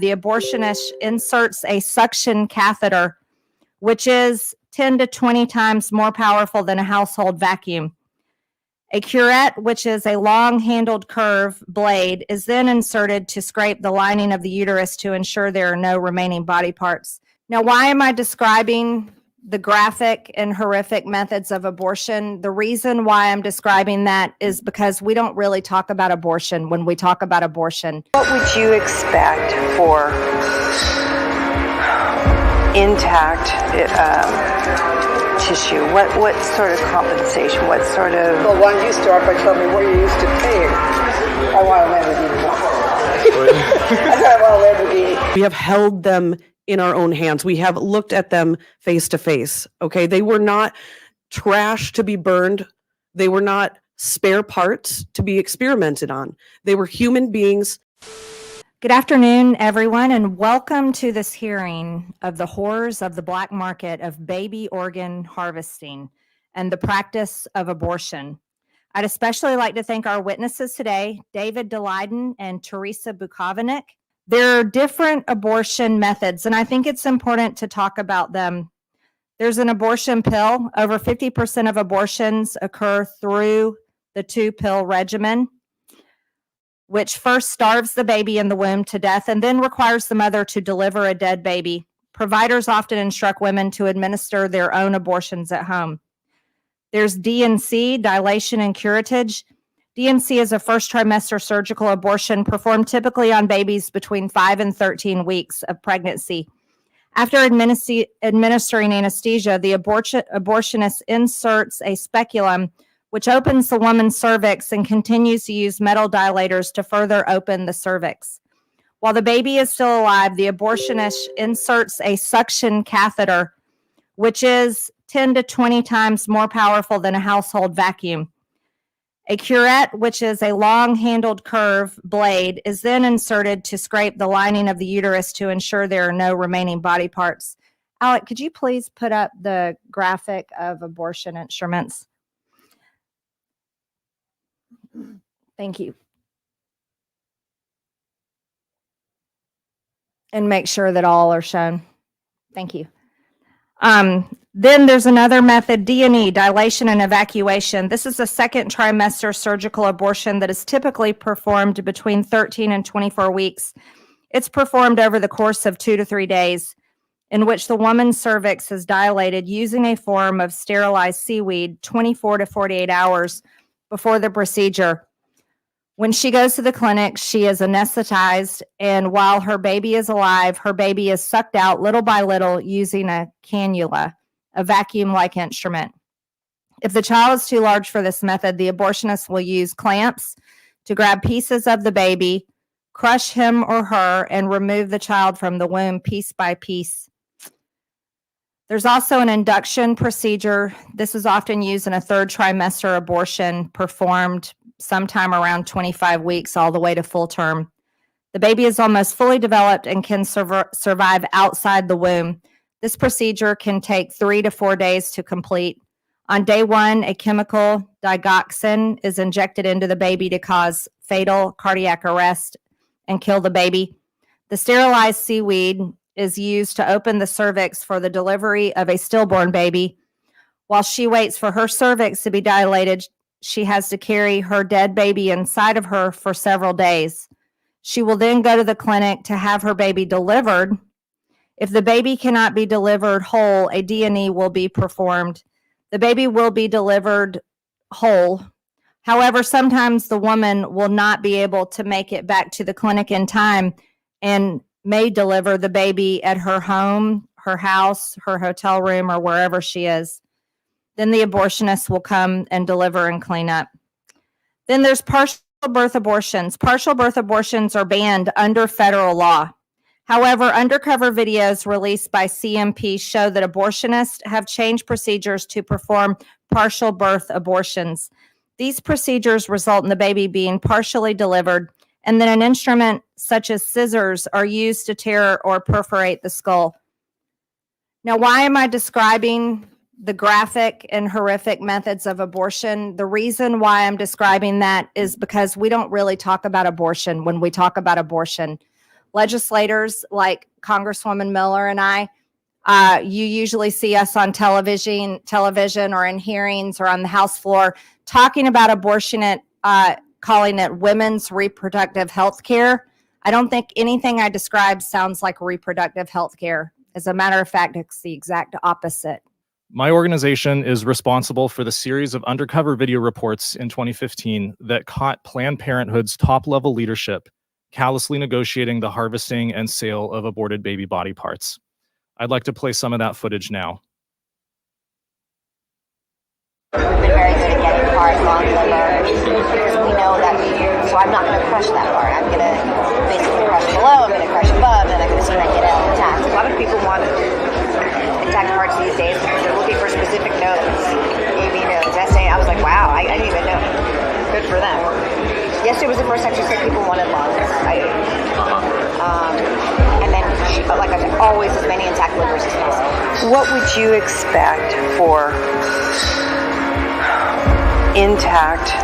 The abortionist inserts a suction catheter, which is 10 to 20 times more powerful than a household vacuum. A curette, which is a long-handled curved blade, is then inserted to scrape the lining of the uterus to ensure there are no remaining body parts. Now, why am I describing the graphic and horrific methods of abortion? The reason why I'm describing that is because we don't really talk about abortion when we talk about abortion. What would you expect for intact tissue? What sort of compensation? What sort of... Well, why don't you start by telling me what you're used to paying? I want a Lamborghini. I want a Lamborghini. We have held them in our own hands. We have looked at them face to face. Okay. They were not trash to be burned. They were not spare parts to be experimented on. They were human beings. Good afternoon, everyone, and welcome to this hearing of the horrors of the black market of baby organ harvesting and the practice of abortion. I'd especially like to thank our witnesses today, Daleiden and Teresa Bukovinac. There are different abortion methods, and I think it's important to talk about them. There's an abortion pill. Over 50% of abortions occur through the 2-pill regimen, which first starves the baby in the womb to death and then requires the mother to deliver a dead baby. Providers often instruct women to administer their own abortions at home. There's D&C, dilation and curettage. D&C is a first trimester surgical abortion performed typically on babies between 5 and 13 weeks of pregnancy. After administering anesthesia, the abortionist inserts a speculum which opens the woman's cervix and continues to use metal dilators to further open the cervix. While the baby is still alive, the abortionist inserts a suction catheter, which is 10 to 20 times more powerful than a household vacuum. A curette, which is a long-handled curved blade, is then inserted to scrape the lining of the uterus to ensure there are no remaining body parts. Alec, could you please put up the graphic of abortion instruments? Thank you. And make sure that all are shown. Thank you. Then there's another method, D&E, dilation and evacuation. This is a second trimester surgical abortion that is typically performed between 13 and 24 weeks. It's performed over the course of 2 to 3 days, in which the woman's cervix is dilated using a form of sterilized seaweed 24 to 48 hours before the procedure. When she goes to the clinic, she is anesthetized, and while her baby is alive, her baby is sucked out little by little using a cannula, a vacuum-like instrument. If the child is too large for this method, the abortionist will use clamps to grab pieces of the baby, crush him or her, and remove the child from the womb piece by piece. There's also an induction procedure. This is often used in a third trimester abortion performed sometime around 25 weeks all the way to full term. The baby is almost fully developed and can survive outside the womb. This procedure can take 3 to 4 days to complete. On day 1, a chemical digoxin is injected into the baby to cause fatal cardiac arrest and kill the baby. The sterilized seaweed is used to open the cervix for the delivery of a stillborn baby. While she waits for her cervix to be dilated, she has to carry her dead baby inside of her for several days. She will then go to the clinic to have her baby delivered. If the baby cannot be delivered whole, a D&E will be performed. The baby will be delivered whole. However, sometimes the woman will not be able to make it back to the clinic in time and may deliver the baby at her home, her house, her hotel room, or wherever she is. Then the abortionist will come and deliver and clean up. Then there's partial birth abortions. Partial birth abortions are banned under federal law. However, undercover videos released by CMP show that abortionists have changed procedures to perform partial birth abortions. These procedures result in the baby being partially delivered, and then an instrument such as scissors are used to tear or perforate the skull. Now, why am I describing the graphic and horrific methods of abortion? The reason why I'm describing that is because we don't really talk about abortion when we talk about abortion. legislators like Congresswoman Miller and I, you usually see us on television or in hearings or on the House floor talking about abortion at calling it women's reproductive health care. I don't think anything I described sounds like reproductive health care. As a matter of fact, it's the exact opposite. My organization is responsible for the series of undercover video reports in 2015 that caught Planned Parenthood's top-level leadership callously negotiating the harvesting and sale of aborted baby body parts. I'd like to play some of that footage now. We've been very good at getting parts on liver because we know that so I'm not going to crush that part. I'm going to basically crush below, I'm going to crush above, and I'm going to crank it out intact. A lot of people want intact parts these days. They're looking for specific nodes, AB nodes, SA. I was like, wow, I didn't even know. Good for them. Yesterday was the first time she said people wanted lungs. And then she felt like I said, always as many intact livers as possible. What would you expect for intact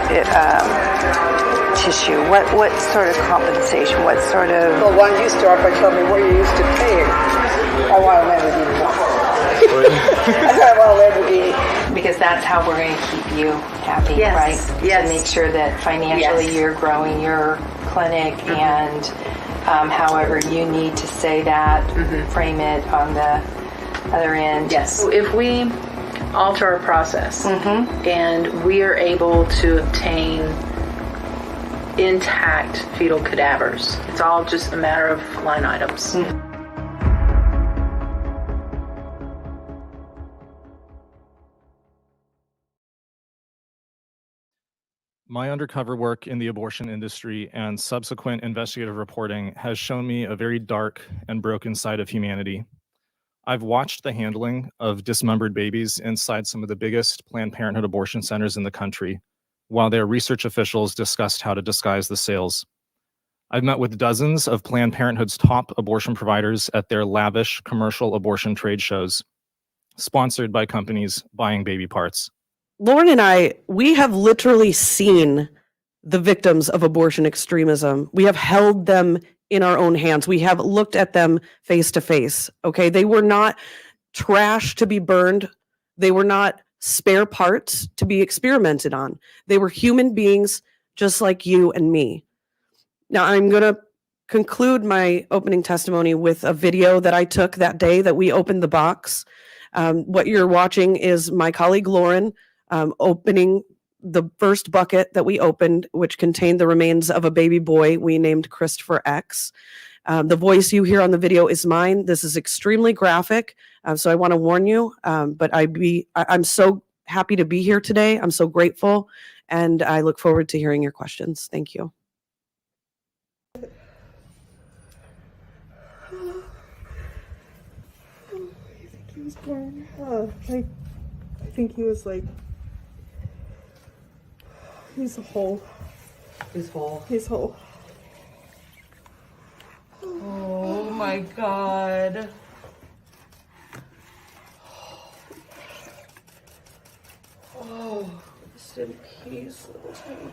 tissue? What sort of compensation? What sort of... Well, why don't you start by telling me what you're used to paying? I want a Lamborghini. I want a Lamborghini. Because that's how we're going to keep you happy, Yes, right? yes. To make sure that financially Yes. you're growing your clinic and however you need to say that, frame it on the other end. Yes. So if we alter our process and we are able to obtain intact fetal cadavers, it's all just a matter of line items. My undercover work in the abortion industry and subsequent investigative reporting has shown me a very dark and broken side of humanity. I've watched the handling of dismembered babies inside some of the biggest Planned Parenthood abortion centers in the country, while their research officials discussed how to disguise the sales. I've met with dozens of Planned Parenthood's top abortion providers at their lavish commercial abortion trade shows, sponsored by companies buying baby parts. Lauren and I, we have literally seen the victims of abortion extremism. We have held them in our own hands. We have looked at them face to face. Okay. They were not trash to be burned. They were not spare parts to be experimented on. They were human beings just like you and me. Now I'm going to conclude my opening testimony with a video that I took that day that we opened the box. What you're watching is my colleague Lauren opening the first bucket that we opened, which contained the remains of a baby boy we named Christopher X. The voice you hear on the video is mine. This is extremely graphic, so I want to warn you, but I'm so happy to be here today. I'm so grateful, and I look forward to hearing your questions. Thank you. He was born. I think he was like. He's whole. He's whole. He's whole. Oh my God. Oh, rest in peace, little tiny.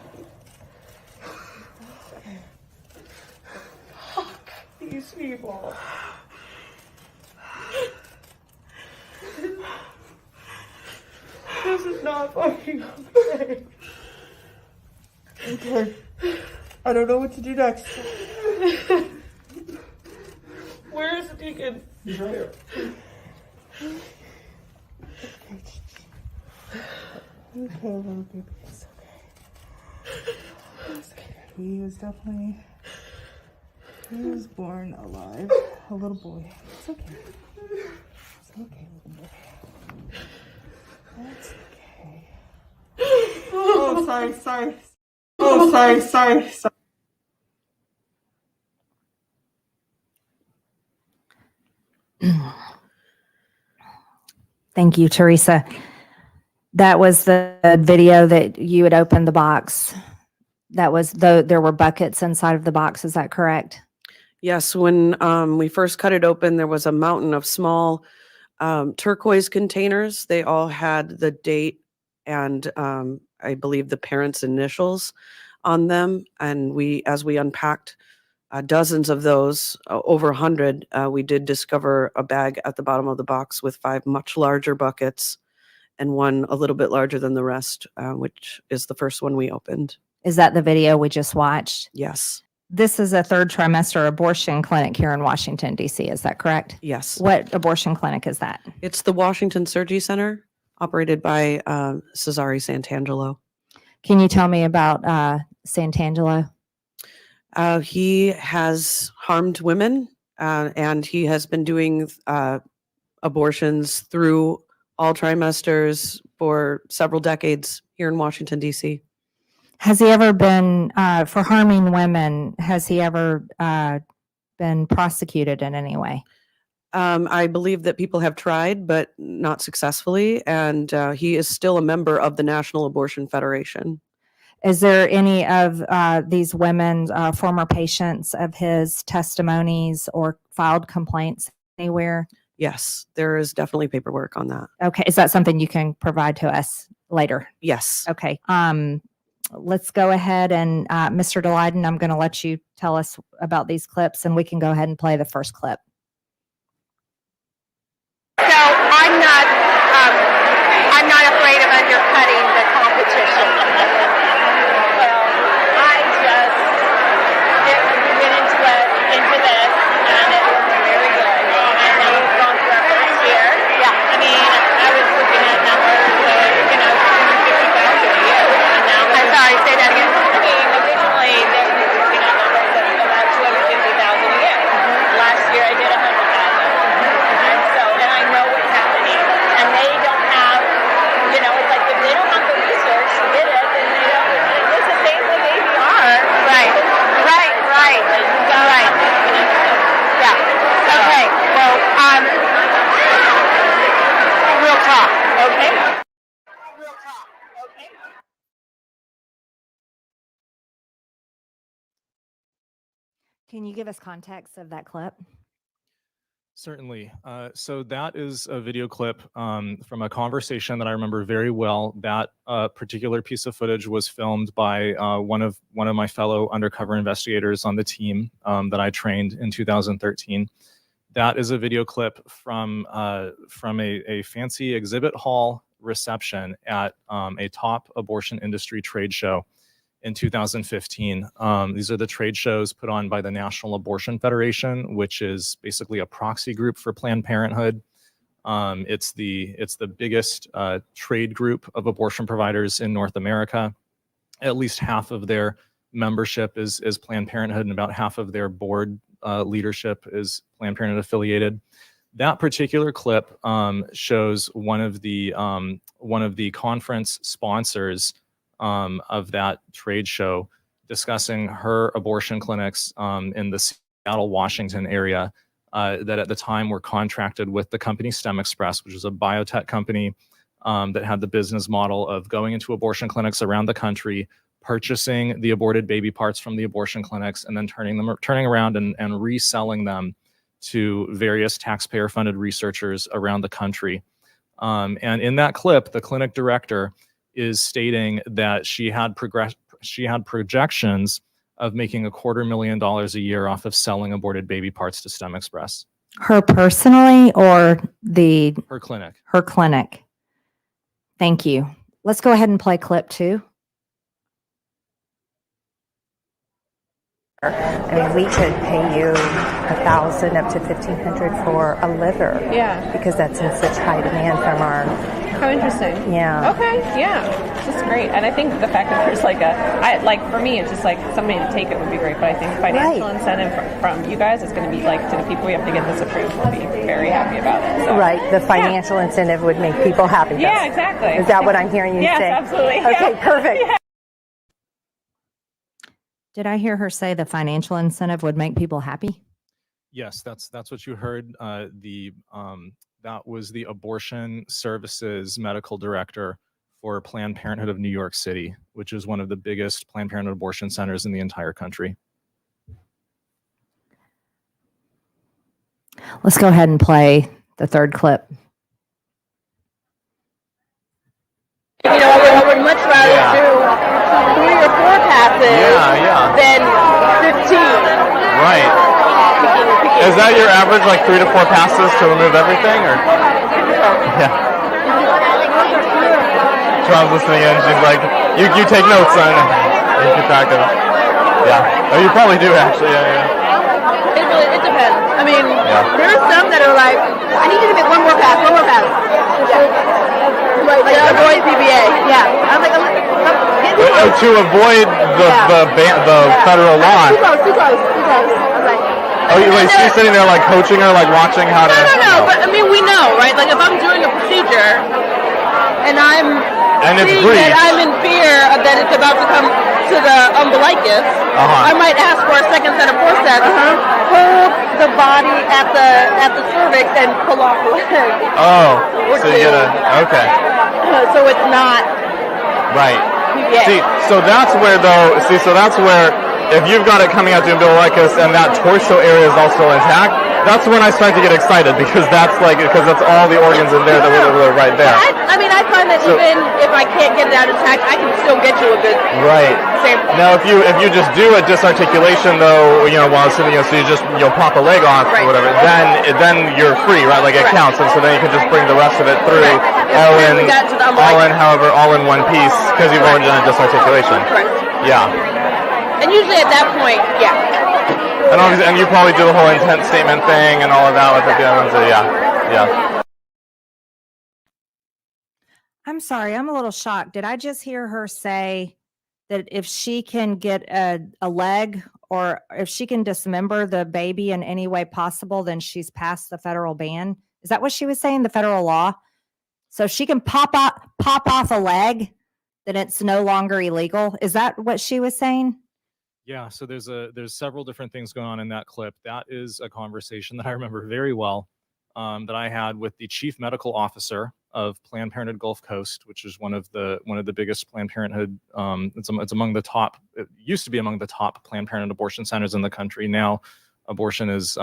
Fuck these people. This is not fucking okay. Okay. I don't know what to do next. Where is the deacon? He's right here. Okay, little baby. It's okay. It's okay. He was definitely. He was born alive. A little boy. It's okay. It's okay, little boy. That's okay. Oh, sorry. Oh, sorry. Thank you, Teresa. That was the video that you had opened the box. That was there were buckets inside of the box. Is that correct? Yes, when we first cut it open, there was a mountain of small turquoise containers. They all had the date and I believe the parents' initials on them. And as we unpacked dozens of those, over 100, we did discover a bag at the bottom of the box with 5 much larger buckets and one a little bit larger than the rest, which is the first one we opened. Is that the video we just watched? Yes. This is a third trimester abortion clinic here in Washington, D.C. Is that correct? Yes. What abortion clinic is that? It's the Washington Surgery Center, operated by Cesare Santangelo. Can you tell me about Santangelo? He has harmed women, and he has been doing abortions through all trimesters for several decades here in Washington, D.C. Has he ever been, for harming women, has he ever been prosecuted in any way? I believe that people have tried, but not successfully, and he is still a member of the National Abortion Federation. Is there any of these women, former patients of his testimonies or filed complaints anywhere? Yes, there is definitely paperwork on that. Okay, is that something you can provide to us later? Yes. Okay. Let's go ahead and Mr. Daleiden, I'm going to let you tell us about these clips, and we can go ahead and play the first clip. So I'm not afraid of undercutting the competition. Well, I just went into this, and it was very good. And then we've gone through our first year. Yeah. I mean, I was looking at numbers of, 250,000 a year. And now I'm sorry, say that again. I mean, originally they were looking at numbers of about 250,000 a year. Last year I did 100,000. And I know what's happening. And they don't have, it's like if they don't have the research to get it, then they don't. It's the same with ABR. Right. Yeah. Okay. Well, real talk. Okay. Can you give us context of that clip? Certainly. So that is a video clip from a conversation that I remember very well. That particular piece of footage was filmed by one of my fellow undercover investigators on the team that I trained in 2013. That is a video clip from a fancy exhibit hall reception at a top abortion industry trade show in 2015. These are the trade shows put on by the National Abortion Federation, which is basically a proxy group for Planned Parenthood. It's the biggest trade group of abortion providers in North America. At least half of their membership is Planned Parenthood, and about half of their board leadership is Planned Parenthood affiliated. That particular clip shows one of the conference sponsors of that trade show discussing her abortion clinics in the Seattle, Washington area that at the time were contracted with the company STEM Express, which is a biotech company that had the business model of going into abortion clinics around the country, purchasing the aborted baby parts from the abortion clinics, and then turning around and reselling them to various taxpayer-funded researchers around the country. And in that clip, the clinic director is stating that she had projections of making $250,000 a year off of selling aborted baby parts to STEM Express. Her personally or Her clinic. her clinic? Thank you. Let's go ahead and play clip 2. I mean, we could pay you $1,000 up to $1,500 for a liver. Yeah. Because that's in such high demand from our. How interesting. Yeah. Okay. Yeah. This is great. And I think the fact that there's for me, it's just like somebody to take it would be great. But I think financial incentive from you guys is going to be like to the people we have to get this approved will be very happy about it. So. Right. The financial incentive would make people happy. Yeah, exactly. Is that what I'm hearing you say? Yes, absolutely. Okay, Yeah. perfect. Yeah. Did I hear her say the financial incentive would make people happy? Yes, that's what you heard. That was the abortion services medical director for Planned Parenthood of New York City, which is one of the biggest Planned Parenthood abortion centers in the entire country. Let's go ahead and play the third clip. I would much rather do 3 or 4 passes than 15. Right. Is that your average, like 3 to 4 passes to remove everything, or? Yeah. John's listening in. She's like, you take notes, son. You keep track of it. Yeah. Oh, you probably do, actually. Yeah. It depends. I mean, there are some that are like, I need you to make one more pass. Like avoid PBA. Yeah. I'm like, to avoid the federal law. Too close. I was like, oh, wait, she's sitting there like coaching her, like watching how to. No, but I mean, we know, right? Like if I'm doing a procedure and it's seeing brief. that I'm in fear that it's about to come to the umbilicus, I might ask for a second set of forceps. Hold the body at the cervix and pull off the leg. Oh, so you get okay. So it's not right. PBA. So that's where if you've got it coming out to umbilicus and that torso area is also intact, that's when I start to get excited because that's all the organs in there that were right there. I mean, I find that even if I can't get it out intact, I can still get you a good sample. Now, if you just do a disarticulation though, while sitting, so you just pop a leg off or whatever, then you're free, right? Like it counts, and so then you can just bring the rest of it through all in one piece because you've already done a disarticulation. Correct. Yeah. And usually at that point, And you probably do the whole intent statement thing and all of that with the other ones. Yeah. I'm sorry, I'm a little shocked. Did I just hear her say that if she can get a leg or if she can dismember the baby in any way possible, then she's passed the federal ban? Is that what she was saying, the federal law? So if she can pop off a leg, then it's no longer illegal? Is that what she was saying? Yeah, so there's several different things going on in that clip. That is a conversation that I remember very well that I had with the chief medical officer of Planned Parenthood Gulf Coast, which is one of the biggest Planned Parenthood. It's among the top. It used to be among the top Planned Parenthood abortion centers in the country. Now, abortion is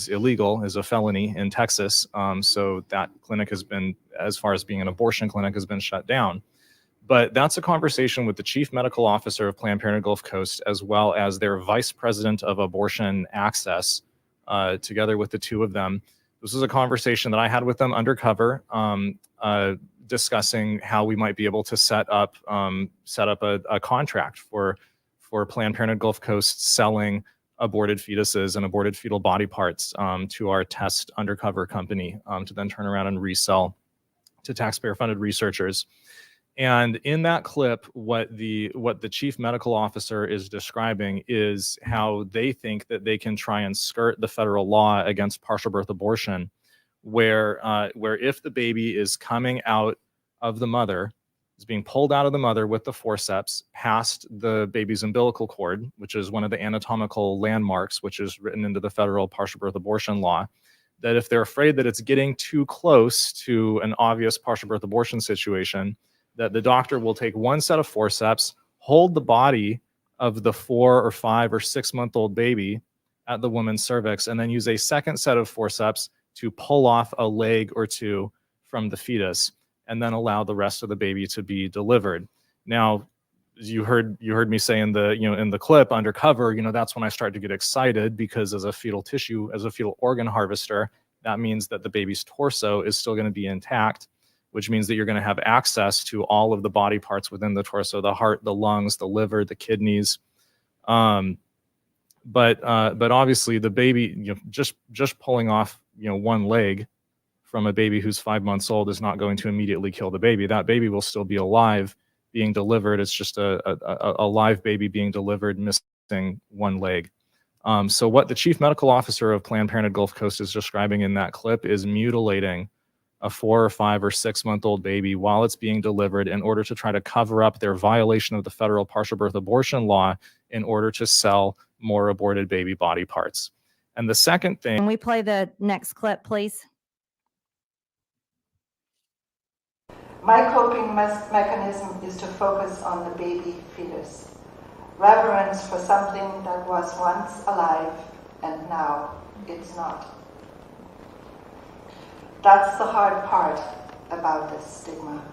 illegal, is a felony in Texas. So that clinic has been, as far as being an abortion clinic, has been shut down. But that's a conversation with the chief medical officer of Planned Parenthood Gulf Coast, as well as their vice president of abortion access, together with the two of them. This is a conversation that I had with them undercover, discussing how we might be able to set up a contract for Planned Parenthood Gulf Coast selling aborted fetuses and aborted fetal body parts to our test undercover company to then turn around and resell to taxpayer-funded researchers. And in that clip, what the chief medical officer is describing is how they think that they can try and skirt the federal law against partial birth abortion, where if the baby is coming out of the mother, is being pulled out of the mother with the forceps past the baby's umbilical cord, which is one of the anatomical landmarks, which is written into the federal partial birth abortion law, that if they're afraid that it's getting too close to an obvious partial birth abortion situation, that the doctor will take one set of forceps, hold the body of the 4 or 5 or 6 month old baby at the woman's cervix, and then use a second set of forceps to pull off a leg or two from the fetus, and then allow the rest of the baby to be delivered. Now, you heard me say in the clip undercover, that's when I start to get excited, because as a fetal organ harvester, that means that the baby's torso is still going to be intact, which means that you're going to have access to all of the body parts within the torso, the heart, the lungs, the liver, the kidneys. But obviously the baby, just pulling off, one leg from a baby who's 5 months old is not going to immediately kill the baby. That baby will still be alive, being delivered. It's just a live baby being delivered, missing one leg. So what the chief medical officer of Planned Parenthood Gulf Coast is describing in that clip is mutilating a 4 or 5 or 6 month old baby while it's being delivered in order to try to cover up their violation of the federal partial birth abortion law in order to sell more aborted baby body parts. And the second thing— Can we play the next clip, please? My coping mechanism is to focus on the baby fetus. Reverence for something that was once alive and now it's not. That's the hard part about this stigma.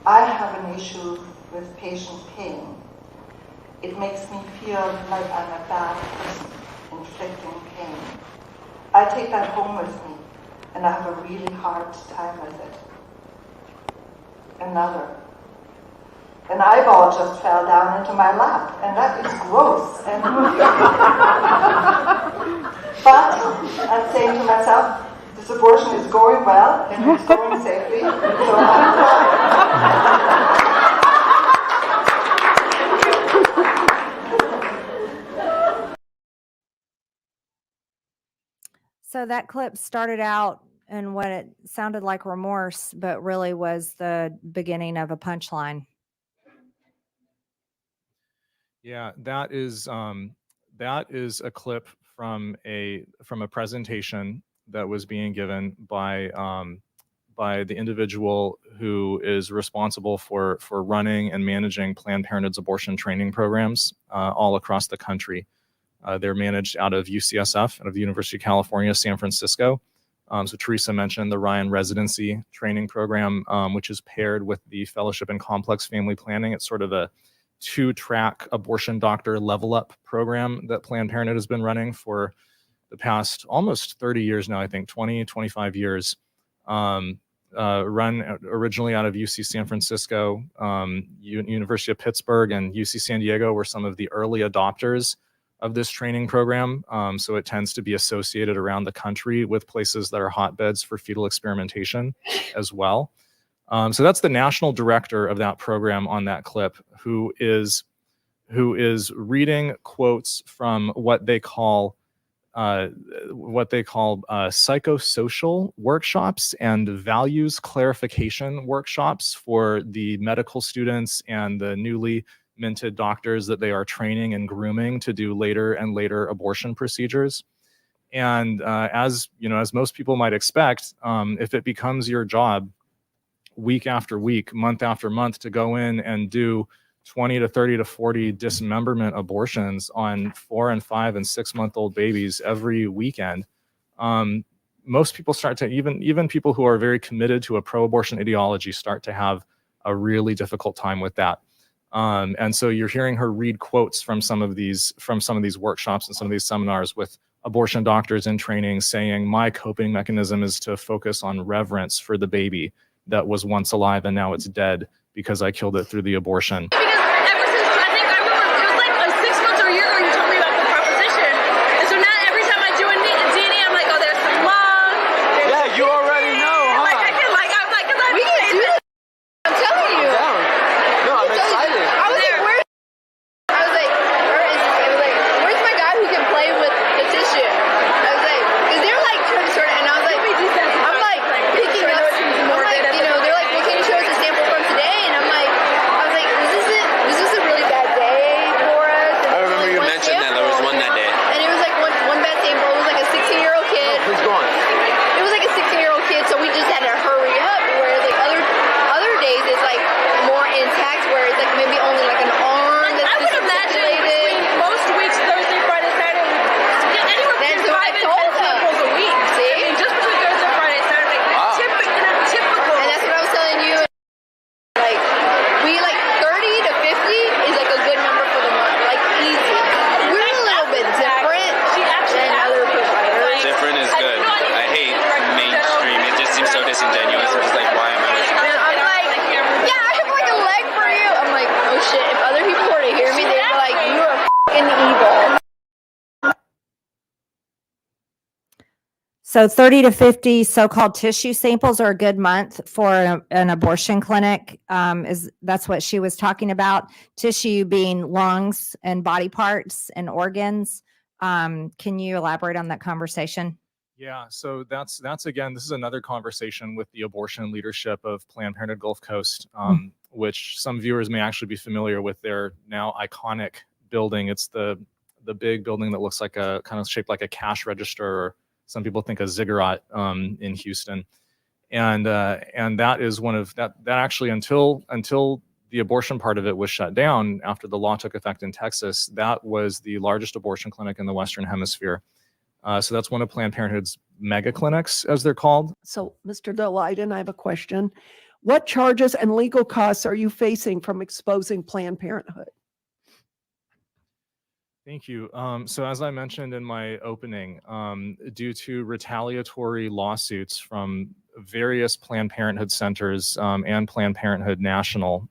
I have an issue with patient pain, It makes me feel like I'm a bad person inflicting pain. I take that home with me, and I have a really hard time with it. Another. An eyeball just fell down into my lap, and that is gross. And but I'm saying to myself, this abortion is going well and it's going safely, so I'm fine. So that clip started out in what it sounded like remorse, but really was the beginning of a punchline. Yeah, that is a clip from a presentation that was being given by the individual who is responsible for running and managing Planned Parenthood's abortion training programs all across the country. They're managed out of UCSF, out of the University of California, San Francisco. So Teresa mentioned the Ryan Residency Training Program, which is paired with the Fellowship in Complex Family Planning. It's sort of a 2-track abortion doctor level up program that Planned Parenthood has been running for the past almost 30 years now, I think 20, 25 years. Run originally out of UC San Francisco, University of Pittsburgh, and UC San Diego were some of the early adopters of this training program. So it tends to be associated around the country with places that are hotbeds for fetal experimentation as well. So that's the national director of that program on that clip, who is reading quotes from what they call psychosocial workshops and values clarification workshops for the medical students and the newly minted doctors that they are training and grooming to do later and later abortion procedures. And as most people might expect, if it becomes your job week after week, month after month to go in and do 20 to 30 to 40 dismemberment abortions on 4 and 5 and 6 month old babies every weekend, most people start to, even people who are very committed to a pro-abortion ideology, start to have a really difficult time with that. And so you're hearing her read quotes from some of these workshops and some of these seminars with abortion doctors in training saying, my coping mechanism is to focus on reverence for the baby that was once alive and now it's dead because I killed it through the abortion. So 30 to 50 so-called tissue samples are a good month for an abortion clinic. That's what she was talking about. Tissue being lungs and body parts and organs. Can you elaborate on that conversation? Yeah, so that's again, this is another conversation with the abortion leadership of Planned Parenthood Gulf Coast, which some viewers may actually be familiar with their now iconic building. It's the big building that looks like a kind of shaped like a cash register, or some people think a ziggurat in Houston. And that is one of that actually until the abortion part of it was shut down after the law took effect in Texas, that was the largest abortion clinic in the Western Hemisphere. So that's one of Planned Parenthood's mega clinics, as they're called. So, Mr. Daleiden, I have a question. What charges and legal costs are you facing from exposing Planned Parenthood? Thank you. So as I mentioned in my opening, due to retaliatory lawsuits from various Planned Parenthood centers and Planned Parenthood National,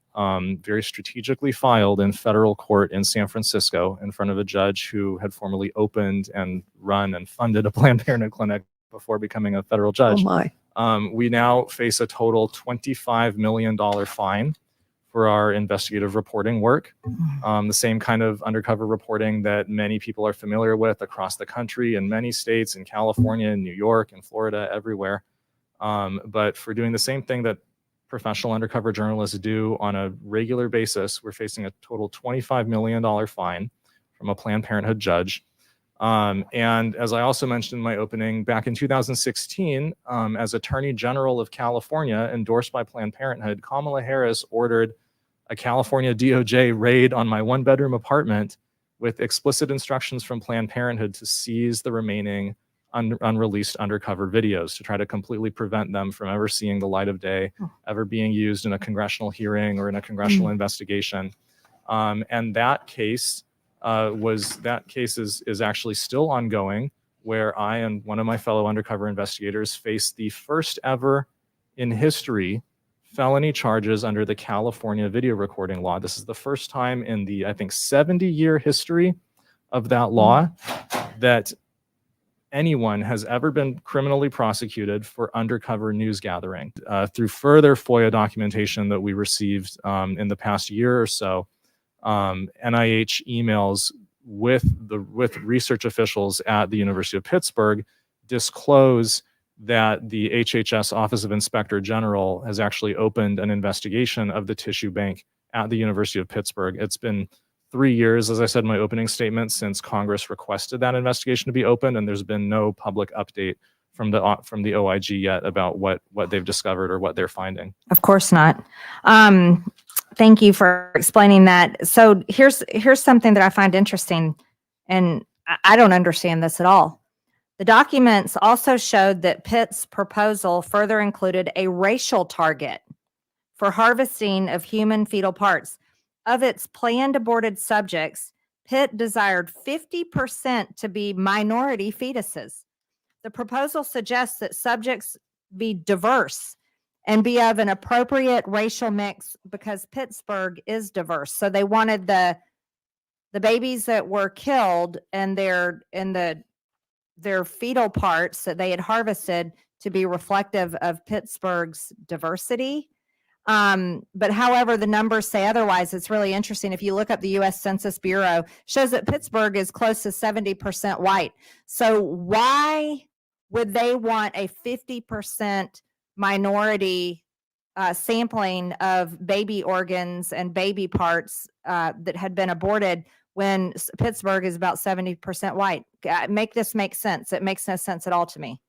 very strategically filed in federal court in San Francisco in front of a judge who had formerly opened and run and funded a Planned Parenthood clinic before becoming a federal judge. Oh my. We now face a total $25 million fine for our investigative reporting work. The same kind of undercover reporting that many people are familiar with across the country in many states, in California, in New York, and Florida, everywhere. But for doing the same thing that professional undercover journalists do on a regular basis, we're facing a total $25 million fine from a Planned Parenthood judge. And as I also mentioned in my opening, back in 2016, as Attorney General of California, endorsed by Planned Parenthood, Kamala Harris ordered a California DOJ raid on my one-bedroom apartment with explicit instructions from Planned Parenthood to seize the remaining unreleased undercover videos to try to completely prevent them from ever seeing the light of day, ever being used in a congressional hearing or in a congressional investigation. And that case is actually still ongoing, where I and one of my fellow undercover investigators faced the first ever in history felony charges under the California video recording law. This is the first time in the, I think, 70-year history of that law that anyone has ever been criminally prosecuted for undercover news gathering. Through further FOIA documentation that we received in the past year or so, NIH emails with research officials at the University of Pittsburgh disclose that the HHS Office of Inspector General has actually opened an investigation of the tissue bank at the University of Pittsburgh. It's been 3 years, as I said in my opening statement, since Congress requested that investigation to be opened, and there's been no public update from the OIG yet about what they've discovered or what they're finding. Of course not. Thank you for explaining that. So here's something that I find interesting, and I don't understand this at all. The documents also showed that Pitt's proposal further included a racial target for harvesting of human fetal parts. Of its planned aborted subjects, Pitt desired 50% to be minority fetuses. The proposal suggests that subjects be diverse and be of an appropriate racial mix because Pittsburgh is diverse. So they wanted the babies that were killed and their fetal parts that they had harvested to be reflective of Pittsburgh's diversity. But however, the numbers say otherwise. It's really interesting. If you look up the U.S. Census Bureau, shows that Pittsburgh is close to 70% white. So why would they want a 50% minority sampling of baby organs and baby parts that had been aborted when Pittsburgh is about 70% white? Make this make sense. It makes no sense at all to me.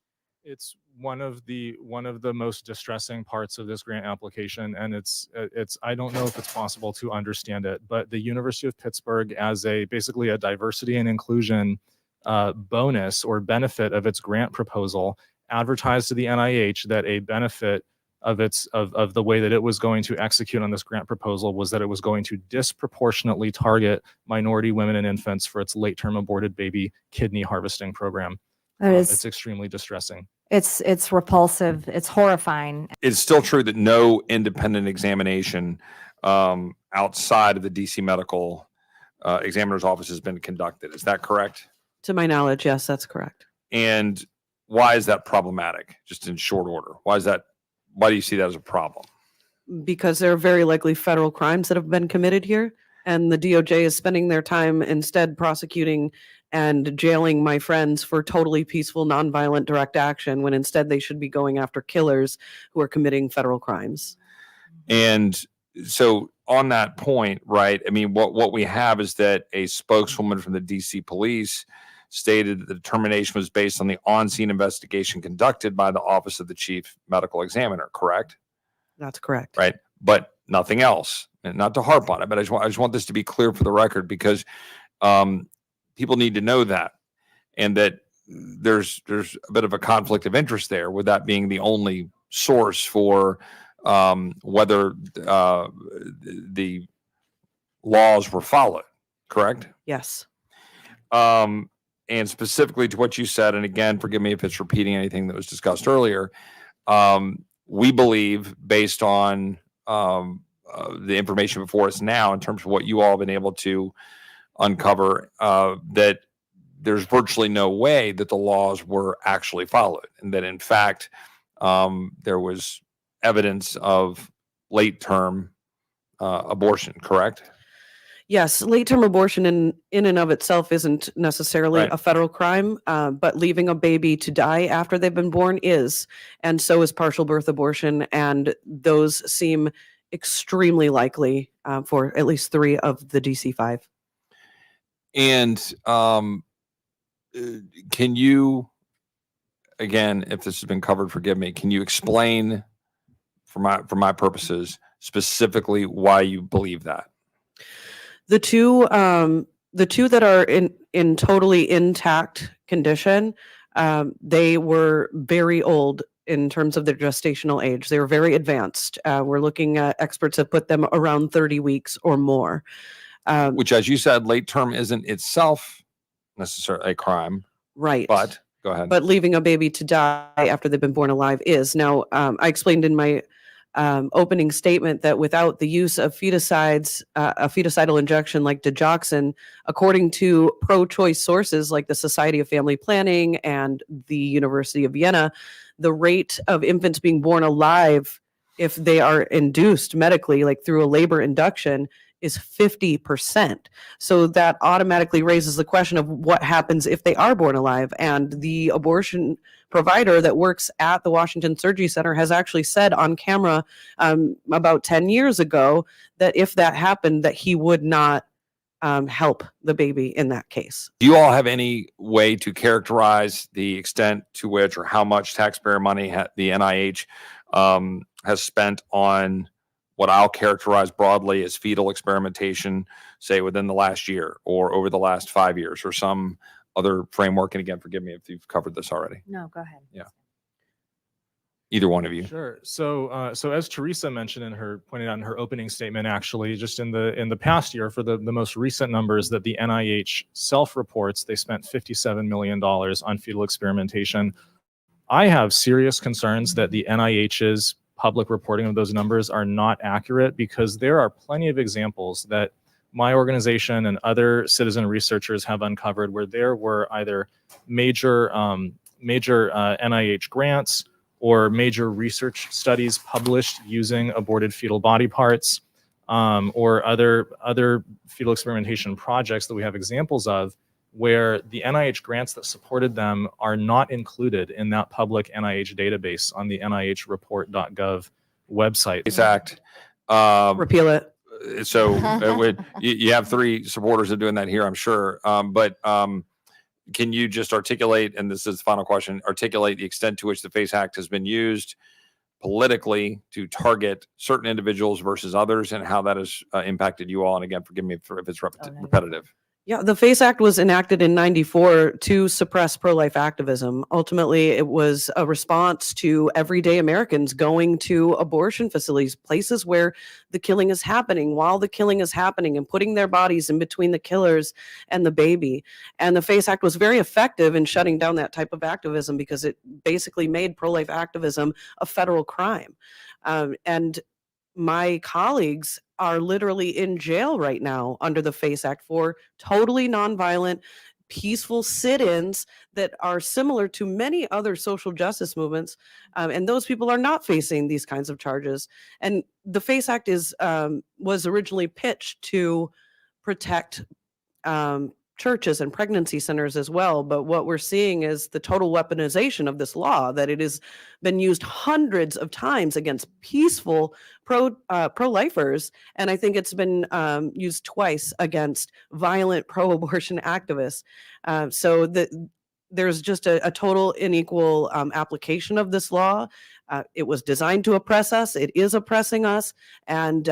It's one of the most distressing parts of this grant application, and it's I don't know if it's possible to understand it, but the University of Pittsburgh, as basically a diversity and inclusion bonus or benefit of its grant proposal, advertised to the NIH that a benefit of the way that it was going to execute on this grant proposal was that it was going to disproportionately target minority women and infants for its late-term aborted baby kidney harvesting program. It's extremely distressing. It's repulsive. It's horrifying. It's still true that no independent examination outside of the DC Medical Examiner's Office has been conducted. Is that correct? To my knowledge, yes, that's correct. And why is that problematic? Just in short order, why do you see that as a problem? Because there are very likely federal crimes that have been committed here, and the DOJ is spending their time instead prosecuting and jailing my friends for totally peaceful, nonviolent direct action, when instead they should be going after killers who are committing federal crimes. And so on that point, right, I mean, what we have is that a spokeswoman from the DC police stated that the determination was based on the on-scene investigation conducted by the Office of the Chief Medical Examiner, correct? That's correct. Right, but nothing else. And not to harp on it, but I just want this to be clear for the record, because people need to know that, and that there's a bit of a conflict of interest there, with that being the only source for whether the laws were followed, correct? Yes. And specifically to what you said, and again, forgive me if it's repeating anything that was discussed earlier, we believe, based on the information before us now, in terms of what you all have been able to uncover, that there's virtually no way that the laws were actually followed, and that in fact there was evidence of late-term abortion. Correct? Yes, late-term abortion in and of itself isn't necessarily Right. a federal crime, but leaving a baby to die after they've been born is, and so is partial birth abortion, and those seem extremely likely for at least 3 of the DC-5. And can you, again, if this has been covered, forgive me, can you explain for my purposes specifically why you believe that? The two that are in totally intact condition, they were very old in terms of their gestational age. They were very advanced. We're looking at experts have put them around 30 weeks or more. Which, as you said, late term isn't itself necessarily a crime. Right. But go ahead. But leaving a baby to die after they've been born alive is. Now, I explained in my opening statement that without the use of feticides, a feticidal injection like digoxin, according to pro-choice sources like the Society of Family Planning and the University of Vienna, the rate of infants being born alive if they are induced medically, like through a labor induction, is 50%. So that automatically raises the question of what happens if they are born alive. And the abortion provider that works at the Washington Surgery Center has actually said on camera about 10 years ago that if that happened, that he would not help the baby in that case. Do you all have any way to characterize the extent to which or how much taxpayer money the NIH has spent on what I'll characterize broadly as fetal experimentation, say within the last year or over the last 5 years or some other framework? And again, forgive me if you've covered this already. No, go ahead. Yeah. Either one of you. Sure. So as Teresa mentioned pointed out in her opening statement, actually, just in the past year, for the most recent numbers that the NIH self-reports, they spent $57 million on fetal experimentation. I have serious concerns that the NIH's public reporting of those numbers are not accurate, because there are plenty of examples that my organization and other citizen researchers have uncovered where there were either major NIH grants or major research studies published using aborted fetal body parts, or other fetal experimentation projects that we have examples of, where the NIH grants that supported them are not included in that public NIH database on the NIHreport.gov website. This act. Repeal it. So you have 3 supporters of doing that here, I'm sure. But can you just articulate, and this is the final question, articulate the extent to which the FACE Act has been used politically to target certain individuals versus others, and how that has impacted you all? And again, forgive me if it's repetitive. Yeah, the FACE Act was enacted in '94 to suppress pro-life activism. Ultimately, it was a response to everyday Americans going to abortion facilities, places where the killing is happening, while the killing is happening, and putting their bodies in between the killers and the baby. And the FACE Act was very effective in shutting down that type of activism, because it basically made pro-life activism a federal crime. And my colleagues are literally in jail right now under the FACE Act for totally nonviolent, peaceful sit-ins that are similar to many other social justice movements. And those people are not facing these kinds of charges. And the FACE Act was originally pitched to protect churches and pregnancy centers as well. But what we're seeing is the total weaponization of this law, that it has been used hundreds of times against peaceful pro-lifers. And I think it's been used twice against violent pro-abortion activists. So there's just a total unequal application of this law. It was designed to oppress us. It is oppressing us. And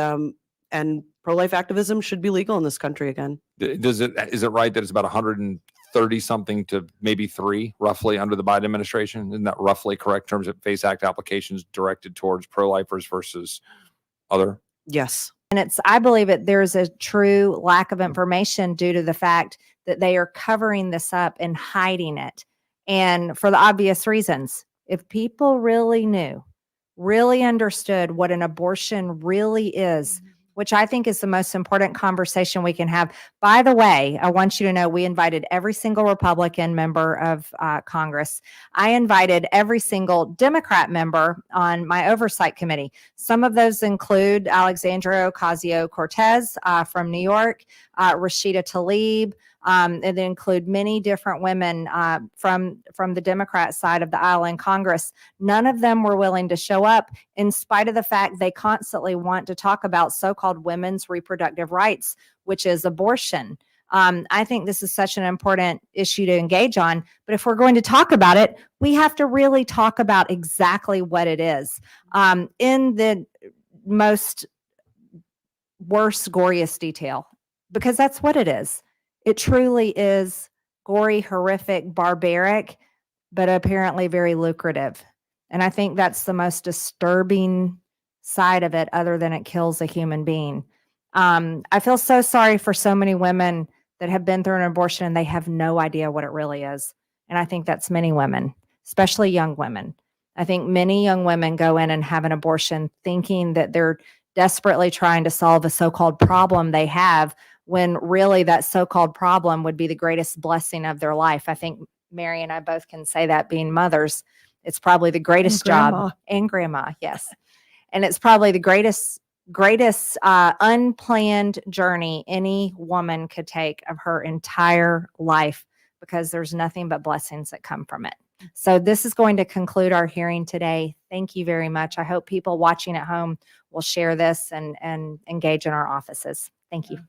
pro-life activism should be legal in this country again. Is it right that it's about 130 something to maybe 3 roughly under the Biden administration? Isn't that roughly correct in terms of FACE Act applications directed towards pro-lifers versus other? Yes. And I believe there's a true lack of information due to the fact that they are covering this up and hiding it. And for the obvious reasons, if people really knew, really understood what an abortion really is, which I think is the most important conversation we can have. By the way, I want you to know we invited every single Republican member of Congress. I invited every single Democrat member on my oversight committee. Some of those include Alexandria Ocasio-Cortez from New York, Rashida Tlaib, and they include many different women from the Democrat side of the aisle in Congress. None of them were willing to show up, in spite of the fact they constantly want to talk about so-called women's reproductive rights, which is abortion. I think this is such an important issue to engage on. But if we're going to talk about it, we have to really talk about exactly what it is in the most worst, goriest detail, because that's what it is. It truly is gory, horrific, barbaric, but apparently very lucrative. And I think that's the most disturbing side of it, other than it kills a human being. I feel so sorry for so many women that have been through an abortion and they have no idea what it really is. And I think that's many women, especially young women. I think many young women go in and have an abortion thinking that they're desperately trying to solve a so-called problem they have, when really that so-called problem would be the greatest blessing of their life. I think Mary and I both can say that, being mothers, it's probably the greatest job. And grandma, yes. And it's probably the greatest unplanned journey any woman could take of her entire life, because there's nothing but blessings that come from it. So this is going to conclude our hearing today. Thank you very much. I hope people watching at home will share this and engage in our offices. Thank you.